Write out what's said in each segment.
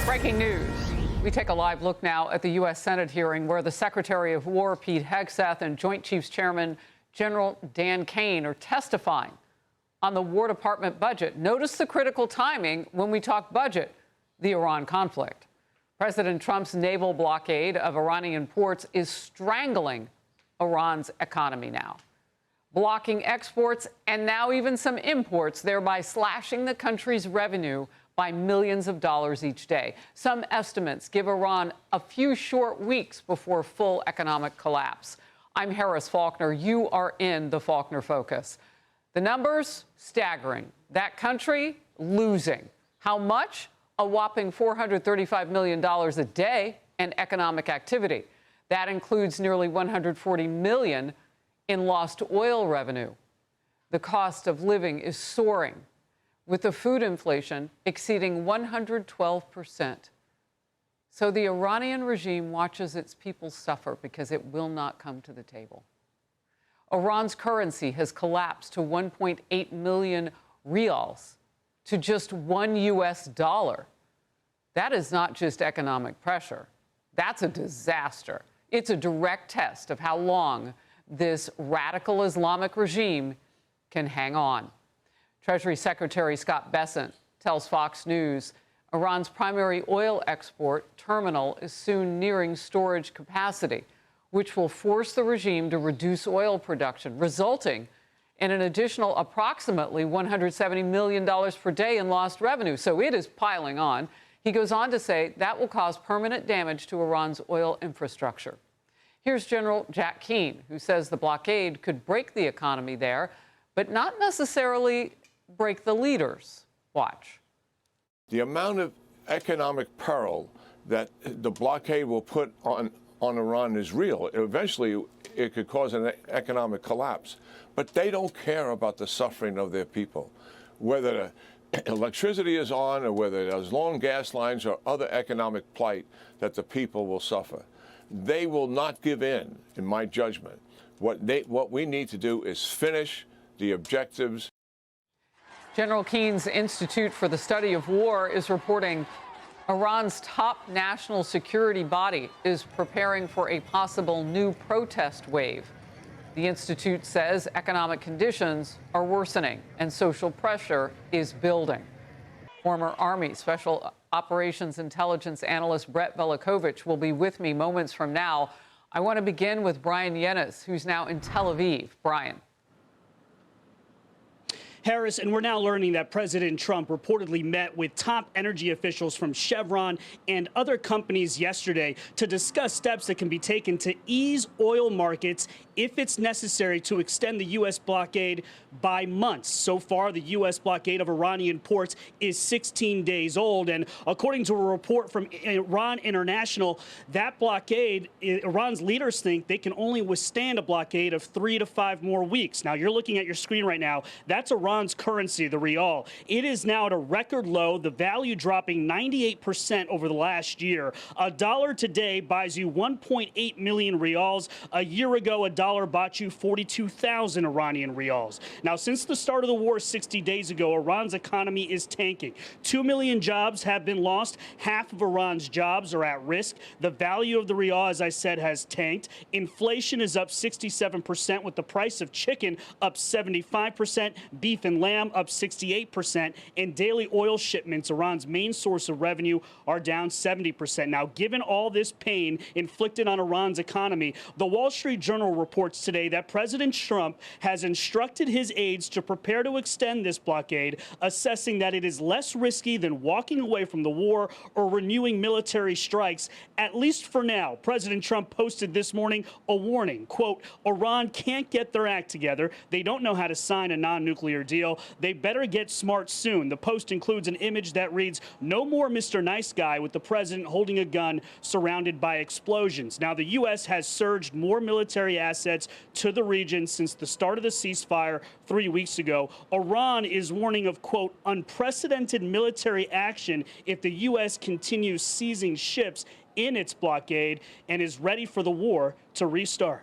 Breaking news. We take a live look now at the U.S. Senate hearing where the Secretary of War, Pete Hegseth, and Joint Chiefs Chairman General Dan Kane are testifying on the War Department budget. Notice the critical timing when we talk budget, the Iran conflict. President Trump's naval blockade of Iranian ports is strangling Iran's economy now, blocking exports and now even some imports, thereby slashing the country's revenue by millions of dollars each day. Some estimates give Iran a few short weeks before full economic collapse. I'm Harris Faulkner. You are in the Faulkner Focus. The numbers, staggering. That country, losing. How much? A whopping $435 million a day in economic activity. That includes nearly $140 million in lost oil revenue. The cost of living is soaring, with the food inflation exceeding 112%. So the Iranian regime watches its people suffer because it will not come to the table. Iran's currency has collapsed to 1.8 million rials, to just $1 US. That is not just economic pressure. That's a disaster. It's a direct test of how long this radical Islamic regime can hang on. Treasury Secretary Scott Bessent tells Fox News Iran's primary oil export terminal is soon nearing storage capacity, which will force the regime to reduce oil production, resulting in an additional approximately $170 million per day in lost revenue. So it is piling on. He goes on to say that will cause permanent damage to Iran's oil infrastructure. Here's General Jack Keane, who says the blockade could break the economy there, but not necessarily break the leaders. Watch. The amount of economic peril that the blockade will put on Iran is real. Eventually, it could cause an economic collapse. But they don't care about the suffering of their people. Whether electricity is on or whether there's long gas lines or other economic plight that the people will suffer. They will not give in my judgment. What we need to do is finish the objectives. General Keene's Institute for the Study of War is reporting Iran's top national security body is preparing for a possible new protest wave. The Institute says economic conditions are worsening and social pressure is building. Former Army Special Operations Intelligence Analyst Brett Velicovich will be with me moments from now. I want to begin with Bryan Llenas, who's now in Tel Aviv. Bryan. Harris, and we're now learning that President Trump reportedly met with top energy officials from Chevron and other companies yesterday to discuss steps that can be taken to ease oil markets if it's necessary to extend the U.S. blockade by months. So far, the U.S. blockade of Iranian ports is 16 days old. And according to a report from Iran International, that blockade, Iran's leaders think they can only withstand a blockade of 3 to 5 more weeks. Now, you're looking at your screen right now. That's Iran's currency, the rial. It is now at a record low, the value dropping 98% over the last year. A dollar today buys you 1.8 million rials. A year ago, a dollar bought you 42,000 Iranian rials. Now, since the start of the war 60 days ago, Iran's economy is tanking. 2 million jobs have been lost. Half of Iran's jobs are at risk. The value of the rial, as I said, has tanked. Inflation is up 67%, with the price of chicken up 75%, beef and lamb up 68%, and daily oil shipments, Iran's main source of revenue, are down 70%. Now, given all this pain inflicted on Iran's economy, the Wall Street Journal reports today that President Trump has instructed his aides to prepare to extend this blockade, assessing that it is less risky than walking away from the war or renewing military strikes, at least for now. President Trump posted this morning a warning, quote, Iran can't get their act together. They don't know how to sign a non-nuclear deal. They better get smart soon. The post includes an image that reads, no more Mr. Nice Guy, with the president holding a gun surrounded by explosions. Now, the U.S. has surged more military assets to the region since the start of the ceasefire 3 weeks ago. Iran is warning of, quote, unprecedented military action if the U.S. continues seizing ships in its blockade and is ready for the war to restart.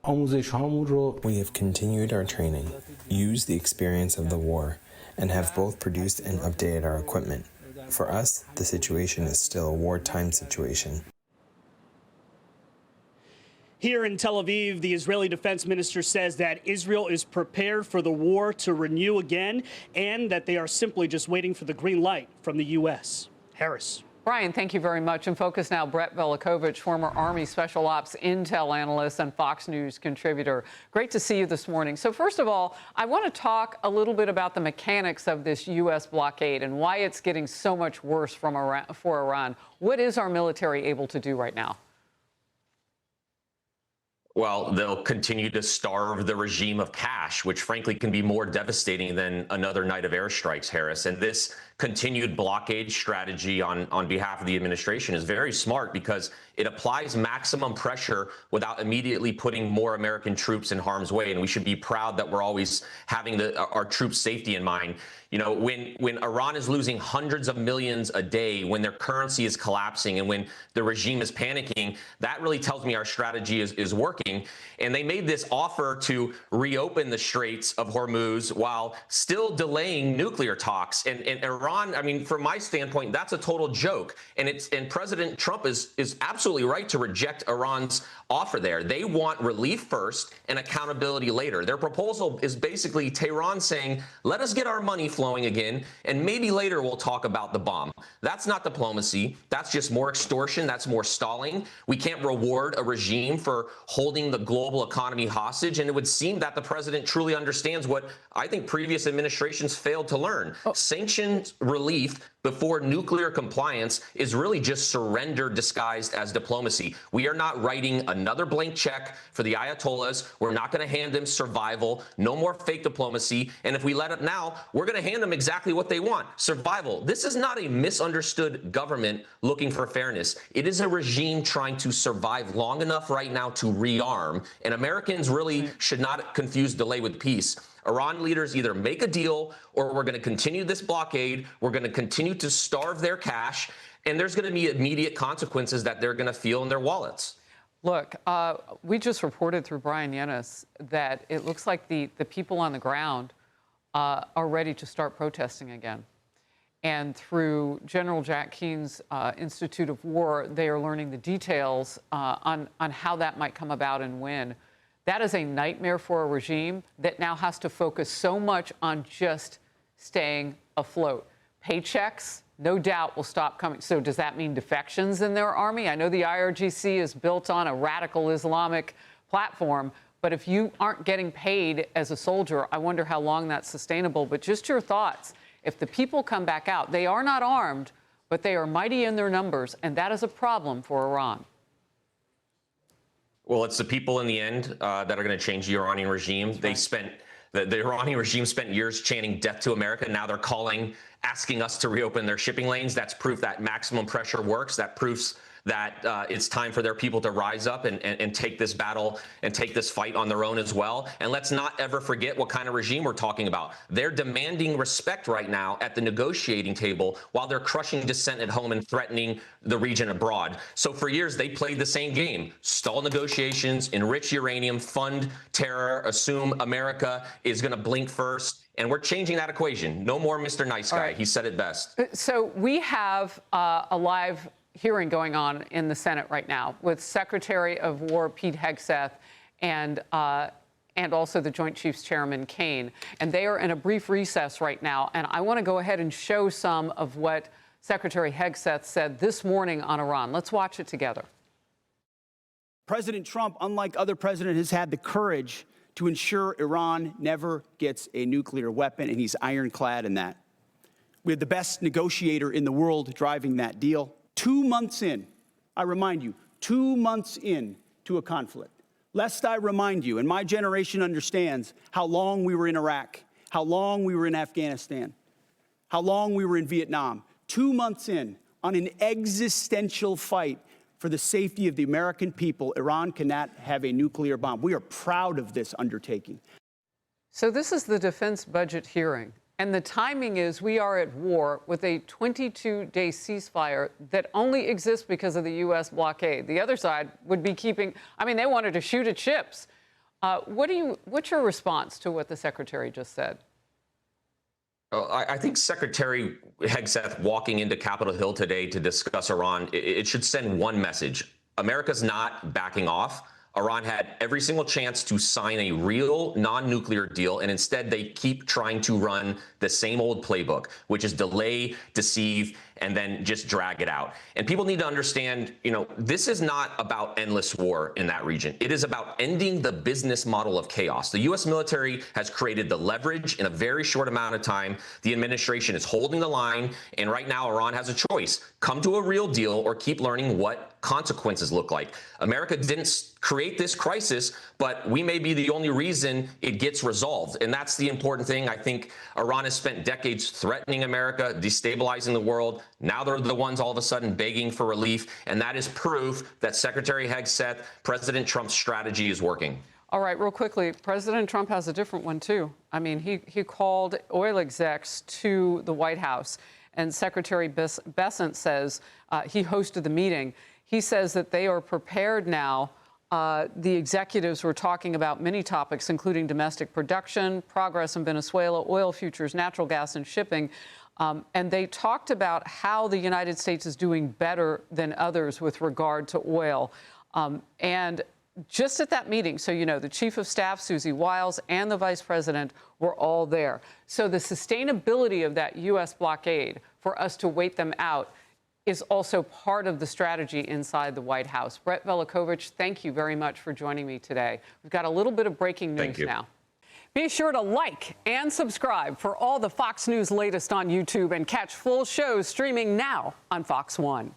We have continued our training, used the experience of the war, and have both produced and updated our equipment. For us, the situation is still a wartime situation. Here in Tel Aviv, the Israeli defense minister says that Israel is prepared for the war to renew again and that they are simply just waiting for the green light from the U.S. Harris. Bryan, thank you very much. In focus now, Brett Velicovich, former Army Special Ops Intel analyst and Fox News contributor. Great to see you this morning. So first of all, I want to talk a little bit about the mechanics of this U.S. blockade and why it's getting so much worse for Iran. What is our military able to do right now? Well, they'll continue to starve the regime of cash, which frankly can be more devastating than another night of airstrikes, Harris. And this continued blockade strategy on behalf of the administration is very smart because it applies maximum pressure without immediately putting more American troops in harm's way. And we should be proud that we're always having our troops' safety in mind. You know, when Iran is losing hundreds of millions a day, when their currency is collapsing, and when the regime is panicking, that really tells me our strategy is working. And they made this offer to reopen the Straits of Hormuz while still delaying nuclear talks. And Iran, I mean, from my standpoint, that's a total joke. And President Trump is absolutely right to reject Iran's offer there. They want relief first and accountability later. Their proposal is basically Tehran saying, let us get our money flowing again, and maybe later we'll talk about the bomb. That's not diplomacy. That's just more extortion. That's more stalling. We can't reward a regime for holding the global economy hostage, and it would seem that the president truly understands what I think previous administrations failed to learn. Sanctions relief before nuclear compliance is really just surrender disguised as diplomacy. We are not writing another blank check for the Ayatollahs. We're not going to hand them survival. No more fake diplomacy. And if we let it now, we're going to hand them exactly what they want, survival. This is not a misunderstood government looking for fairness. It is a regime trying to survive long enough right now to rearm. And Americans really should not confuse delay with peace. Iran leaders either make a deal or we're going to continue this blockade. We're going to continue to starve their cash. And there's going to be immediate consequences that they're going to feel in their wallets. Look, we just reported through Bryan Llenas that it looks like the people on the ground are ready to start protesting again. And through General Jack Keene's Institute of War, they are learning the details on how that might come about and when. That is a nightmare for a regime that now has to focus so much on just staying afloat. Paychecks, no doubt, will stop coming. So does that mean defections in their army? I know the IRGC is built on a radical Islamic platform, but if you aren't getting paid as a soldier, I wonder how long that's sustainable. But just your thoughts. If the people come back out, they are not armed, but they are mighty in their numbers, and that is a problem for Iran. Well, it's the people in the end that are going to change the Iranian regime. They spent the Iranian regime spent years chanting death to America. Now they're asking us to reopen their shipping lanes. That's proof that maximum pressure works. That proves that it's time for their people to rise up and take this battle and take this fight on their own as well. And let's not ever forget what kind of regime we're talking about. They're demanding respect right now at the negotiating table while they're crushing dissent at home and threatening the region abroad. So for years, they played the same game. Stall negotiations, enrich uranium, fund terror, assume America is going to blink first. And we're changing that equation. No more Mr. Nice Guy. Right. He said it best. So we have a live hearing going on in the Senate right now with Secretary of War Pete Hegseth and also the Joint Chiefs Chairman Kane. And they are in a brief recess right now. And I want to go ahead and show some of what Secretary Hegseth said this morning on Iran. Let's watch it together. President Trump, unlike other presidents, has had the courage to ensure Iran never gets a nuclear weapon, and he's ironclad in that. We have the best negotiator in the world driving that deal. 2 months in, I remind you, 2 months in to a conflict. Lest I remind you, and my generation understands how long we were in Iraq, how long we were in Afghanistan, how long we were in Vietnam. 2 months in on an existential fight for the safety of the American people, Iran cannot have a nuclear bomb. We are proud of this undertaking. So this is the defense budget hearing. And the timing is we are at war with a 22-day ceasefire that only exists because of the U.S. blockade. The other side would be keeping, I mean, they wanted to shoot at ships. What's your response to what the secretary just said? I think Secretary Hegseth walking into Capitol Hill today to discuss Iran, it should send one message. America's not backing off. Iran had every single chance to sign a real non-nuclear deal, and instead they keep trying to run the same old playbook, which is delay, deceive, and then just drag it out. And people need to understand, this is not about endless war in that region. It is about ending the business model of chaos. The U.S. military has created the leverage in a very short amount of time. The administration is holding the line, and right now Iran has a choice. Come to a real deal or keep learning what consequences look like. America didn't create this crisis, but we may be the only reason it gets resolved. And that's the important thing. I think Iran has spent decades threatening America, destabilizing the world. Now they're the ones all of a sudden begging for relief. And that is proof that Secretary Hegseth, President Trump's strategy is working. All right, real quickly, President Trump has a different one, too. I mean, he called oil execs to the White House, and Secretary Bessent says he hosted the meeting. He says that they are prepared now. The executives were talking about many topics, including domestic production, progress in Venezuela, oil futures, natural gas, and shipping. And they talked about how the United States is doing better than others with regard to oil. And just at that meeting, so you know, the Chief of Staff, Susie Wiles, and the Vice President were all there. So the sustainability of that U.S. blockade, for us to wait them out, is also part of the strategy inside the White House. Brett Velicovich, thank you very much for joining me today. We've got a little bit of breaking news now. Be sure to like and subscribe for all the Fox News latest on YouTube and catch full shows streaming now on Fox One.